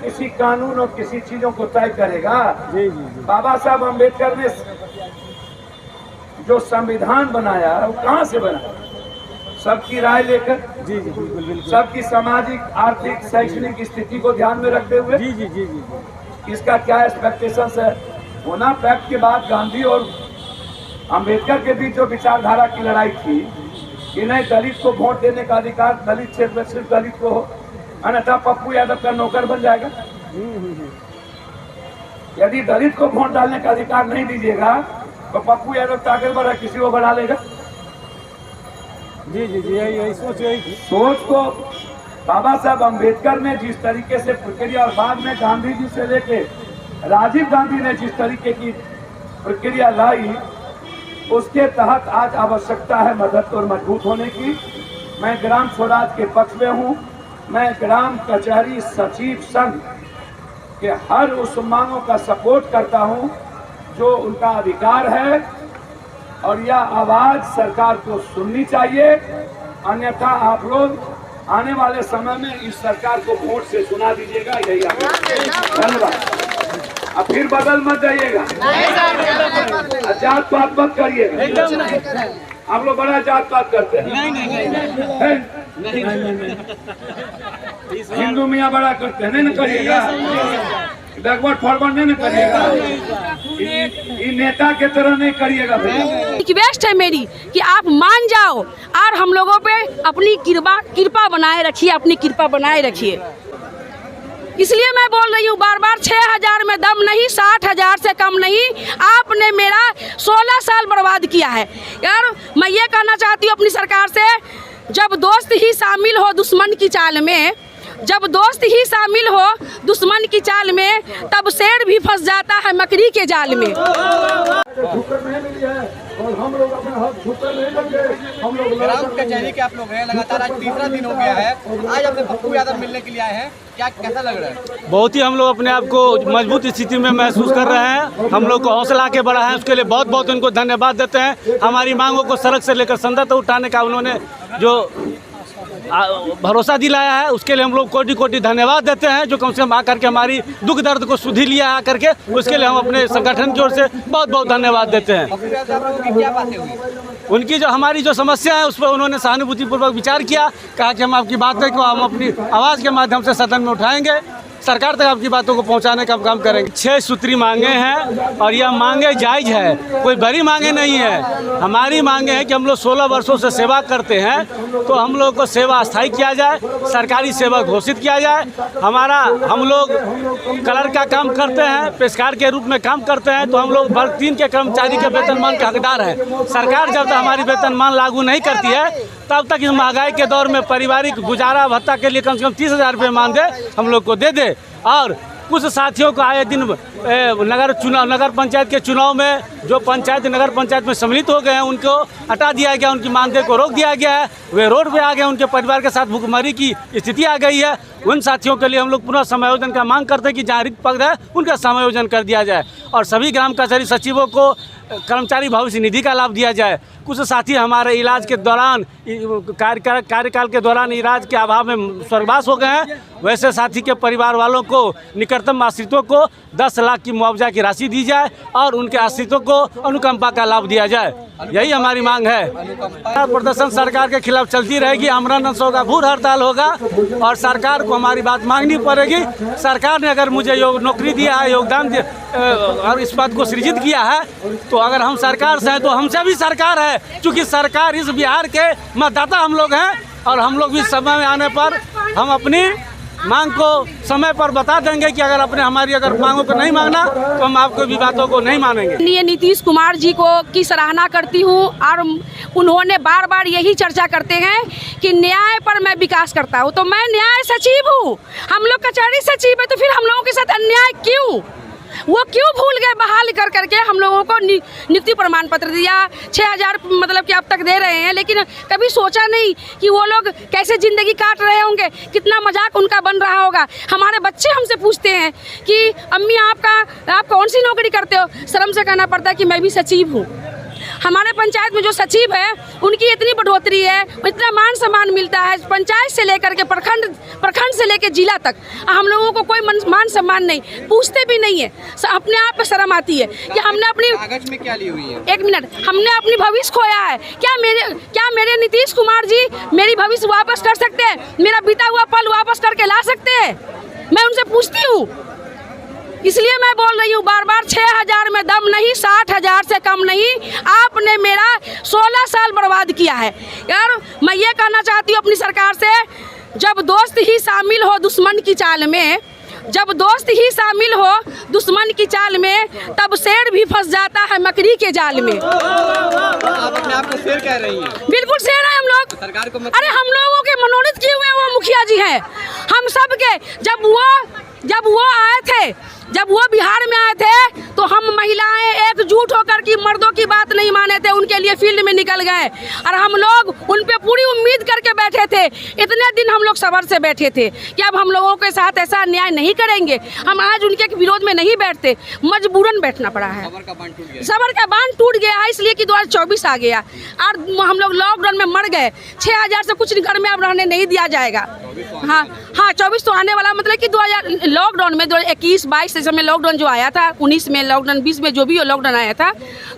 किसी कानून और किसी चीजों को तय करेगा। जी जी जी। बाबा साहब अम्बेडकर ने जो संविधान बनाया वो कहाँ से बना? सबकी राय लेकर, जी जी बिल्कुल बिल्कुल। सबकी सामाजिक, आर्थिक, शैक्षणिक स्थिति को ध्यान में रखते हुए। जी जी जी जी। इसका क्या एक्सपेक्टेशन है? होना पैक्ट के बाद गांधी और अंबेडकर के बीच जो विचारधारा की लड़ाई थी कि नहीं, दलित को वोट देने का अधिकार दलित क्षेत्र में सिर्फ दलित को हो, अन्यथा पप्पू यादव का नौकर बन जाएगा। यदि दलित को वोट डालने का अधिकार नहीं दीजिएगा तो पप्पू यादव ताकतवर है, किसी को बना लेगा। जी जी जी, यही सोच, यही सोच को बाबा साहब अम्बेडकर ने जिस तरीके से प्रक्रिया, और बाद में गांधी जी से लेके राजीव गांधी ने जिस तरीके की प्रक्रिया लाई, उसके तहत आज आवश्यकता है मदद और मजबूत होने की। मैं ग्राम स्वराज के पक्ष में हूँ। मैं ग्राम कचहरी सचिव संघ के हर उस मांगों का सपोर्ट करता हूँ जो उनका अधिकार है, और यह आवाज सरकार को सुननी चाहिए। अन्यथा आप लोग आने वाले समय में इस सरकार को वोट से सुना दीजिएगा। यही धन्यवाद। अब फिर बदल मत जाइएगा, जात पात मत करिएगा। आप लोग बड़ा जात पात करते हैं। हिंदू मियाँ बड़ा करते हैं, नहीं करिएगा। बैकवर्ड फॉरवर्ड नहीं करिएगा, ये नेता के तरह नहीं करिएगा। रिक्वेस्ट है मेरी कि आप मान जाओ और हम लोगों पे अपनी कृपा बनाए रखिए, अपनी कृपा बनाए रखिए। इसलिए मैं बोल रही हूँ बार बार, 6000 में दम नहीं, 60,000 से कम नहीं। आपने मेरा 16 साल बर्बाद किया है यार। मैं ये कहना चाहती हूँ अपनी सरकार से, जब दोस्त ही शामिल हो दुश्मन की चाल में, जब दोस्त ही शामिल हो दुश्मन की चाल में, तब शेर भी फंस जाता है मकड़ी के जाल में। और हम लोग अपना हक छूकर नहीं लेंगे। हम लोग ग्राम कचहरी के आप लोग हैं, लगातार आज तीसरा दिन हो गया है। आज अपने पप्पू यादव मिलने के लिए आए हैं, क्या कैसा लग रहा है? बहुत ही हम लोग अपने आप को मजबूत स्थिति में महसूस कर रहे हैं। हम लोग को हौसला के बढ़ा है, उसके लिए बहुत बहुत उनको धन्यवाद देते हैं। हमारी मांगों को सड़क से लेकर संसद तक उठाने का उन्होंने जो भरोसा दिलाया है, उसके लिए हम लोग कोटि कोटि धन्यवाद देते हैं। जो कम से कम आकर के हमारी दुख दर्द को सुधी लिया आकर के, उसके लिए हम अपने संगठन की ओर से बहुत बहुत धन्यवाद देते हैं। क्या बातें हुई? उनकी जो हमारी जो समस्या है उस पर उन्होंने सहानुभूतिपूर्वक विचार किया, कहा कि हम आपकी बातें को हम अपनी आवाज़ के माध्यम से सदन में उठाएंगे, सरकार तक आपकी बातों को पहुंचाने का काम करेंगे। 6 सूत्री मांगे हैं और यह मांगे जायज़ है, कोई बड़ी मांगे नहीं है। हमारी मांगे हैं कि हम लोग 16 वर्षों से सेवा करते हैं, तो हम लोग को सेवा अस्थायी किया जाए, सरकारी सेवा घोषित किया जाए। हम लोग कलर का काम करते हैं, पेशकार के रूप में काम करते हैं, तो हम लोग वर्ग 3 के कर्मचारी के वेतनमान के हकदार हैं। सरकार जब तक हमारी वेतनमान लागू नहीं करती है, तब तक इस महंगाई के दौर में पारिवारिक गुजारा भत्ता के लिए कम से कम 30,000 रुपये मानदे हम लोग को दे दे। और कुछ साथियों को आए दिन नगर पंचायत के चुनाव में जो पंचायत नगर पंचायत में सम्मिलित हो गए हैं, उनको हटा दिया गया, उनकी मानदेय को रोक दिया गया है। वे रोड पे आ गए, उनके परिवार के साथ भूखमरी की स्थिति आ गई है। उन साथियों के लिए हम लोग पुनः समायोजन का मांग करते हैं कि जहाँ रिक्त पद है उनका समायोजन कर दिया जाए, और सभी ग्राम कचहरी सचिवों को कर्मचारी भविष्य निधि का लाभ दिया जाए। कुछ साथी हमारे इलाज के दौरान, कार्यकाल के दौरान इलाज के अभाव में स्वर्गवास हो गए हैं, वैसे साथी के परिवार वालों को, निकटतम आश्रितों को 10 लाख की मुआवजा की राशि दी जाए और उनके आश्रितों को अनुकंपा का लाभ दिया जाए। यही हमारी मांग है। प्रदर्शन सरकार के खिलाफ चलती रहेगी, आमरण अनशन होगा, भूख हड़ताल होगा, और सरकार को हमारी बात मांगनी पड़ेगी। सरकार ने अगर मुझे नौकरी दिया है, योगदान और इस पद को सृजित किया है, तो अगर हम सरकार से हैं तो हमसे भी सरकार है, क्योंकि सरकार इस बिहार के मतदाता हम लोग हैं, और हम लोग भी समय में आने पर हम अपनी मांग को समय पर बता देंगे कि अगर हमारी मांगों को नहीं मांगना तो हम आपको भी बातों को नहीं मानेंगे। ये नीतीश कुमार जी की सराहना करती हूँ, और उन्होंने बार बार यही चर्चा करते हैं कि न्याय पर मैं विकास करता हूँ। तो मैं न्याय सचिव हूँ, हम लोग कचहरी सचिव है, तो फिर हम लोगों के साथ अन्याय क्यों? वो क्यों भूल गए बहाल कर करके हम लोगों को नियुक्ति प्रमाण पत्र दिया, 6000 मतलब कि अब तक दे रहे हैं, लेकिन कभी सोचा नहीं कि वो लोग कैसे ज़िंदगी काट रहे होंगे, कितना मजाक उनका बन रहा होगा। हमारे बच्चे हमसे पूछते हैं कि अम्मी आप कौन सी नौकरी करते हो? शर्म से कहना पड़ता है कि मैं भी सचिव हूँ। हमारे पंचायत में जो सचिव है उनकी इतनी बढ़ोतरी है, इतना मान सम्मान मिलता है पंचायत से लेकर के प्रखंड से लेकर जिला तक। हम लोगों को कोई मान सम्मान नहीं, पूछते भी नहीं है। अपने आप पे शर्म आती है कि हमने अपनी कागज में क्या ली हुई है? एक मिनट, हमने अपनी भविष्य खोया है। क्या मेरे नीतीश कुमार जी मेरी भविष्य वापस कर सकते हैं? मेरा बीता हुआ पल वापस करके ला सकते हैं? मैं उनसे पूछती हूँ। इसलिए मैं बोल रही हूँ बार बार, 6,000 में दम नहीं, 60,000 से कम नहीं। आपने मेरा 16 साल बर्बाद किया है। यार मैं ये कहना चाहती हूँ अपनी सरकार से, जब दोस्त ही शामिल हो दुश्मन की चाल में, जब दोस्त ही शामिल हो दुश्मन की चाल में, तब शेर भी फंस जाता है मकड़ी के जाल में। आप अपने आप को शेर कह रही हैं? बिल्कुल शेर है हम लोग। सरकार को अरे हम लोगों के मनोनीत किए हुए वो मुखिया जी हैं, हम सब के। जब वो बिहार में आए थे तो हम महिलाएं एकजुट होकर की मर्दों की बात नहीं माने थे, उनके लिए फील्ड में निकल गए और हम लोग उन पे पूरी उम्मीद करके बैठे थे। इतने दिन हम लोग सबर से बैठे थे कि अब हम लोगों के साथ ऐसा अन्याय नहीं करेंगे। हम आज उनके विरोध में नहीं बैठते, मजबूरन बैठना पड़ा है। सबर का बांध टूट गया है इसलिए कि 2024 आ गया और हम लोग लॉकडाउन में मर गए। 6,000 से कुछ घर में अब रहने नहीं दिया जाएगा। हाँ 24 तो आने वाला, मतलब कि 2000 लॉकडाउन में 2021-22 समय लॉकडाउन जो आया था, 19 में लॉकडाउन, 20 में जो भी लॉकडाउन आया था,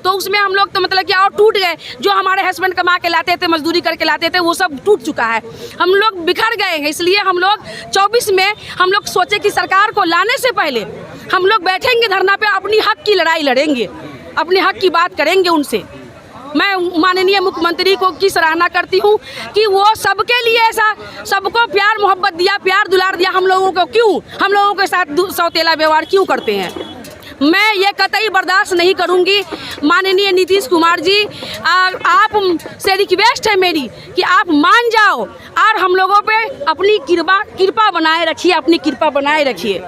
तो उसमें हम लोग तो मतलब कि और टूट गए। जो हमारे हस्बैंड कमा के लाते थे, मजदूरी करके लाते थे, वो सब टूट चुका है। हम लोग बिखर गए हैं। इसलिए हम लोग 24 में हम लोग सोचे कि सरकार को लाने से पहले हम लोग बैठेंगे धरना पे, अपनी हक की लड़ाई लड़ेंगे, अपने हक की बात करेंगे उनसे। मैं माननीय मुख्यमंत्री को की सराहना करती हूँ कि वो सबके लिए ऐसा सबको प्यार मोहब्बत दिया, प्यार दुलार दिया। हम लोगों को क्यों, हम लोगों के साथ सौतेला व्यवहार क्यों करते हैं? मैं ये कतई बर्दाश्त नहीं करूंगी। माननीय नीतीश कुमार जी, आप से रिक्वेस्ट है मेरी कि आप मान जाओ और हम लोगों पे अपनी कृपा बनाए रखिए, अपनी कृपा बनाए रखिए।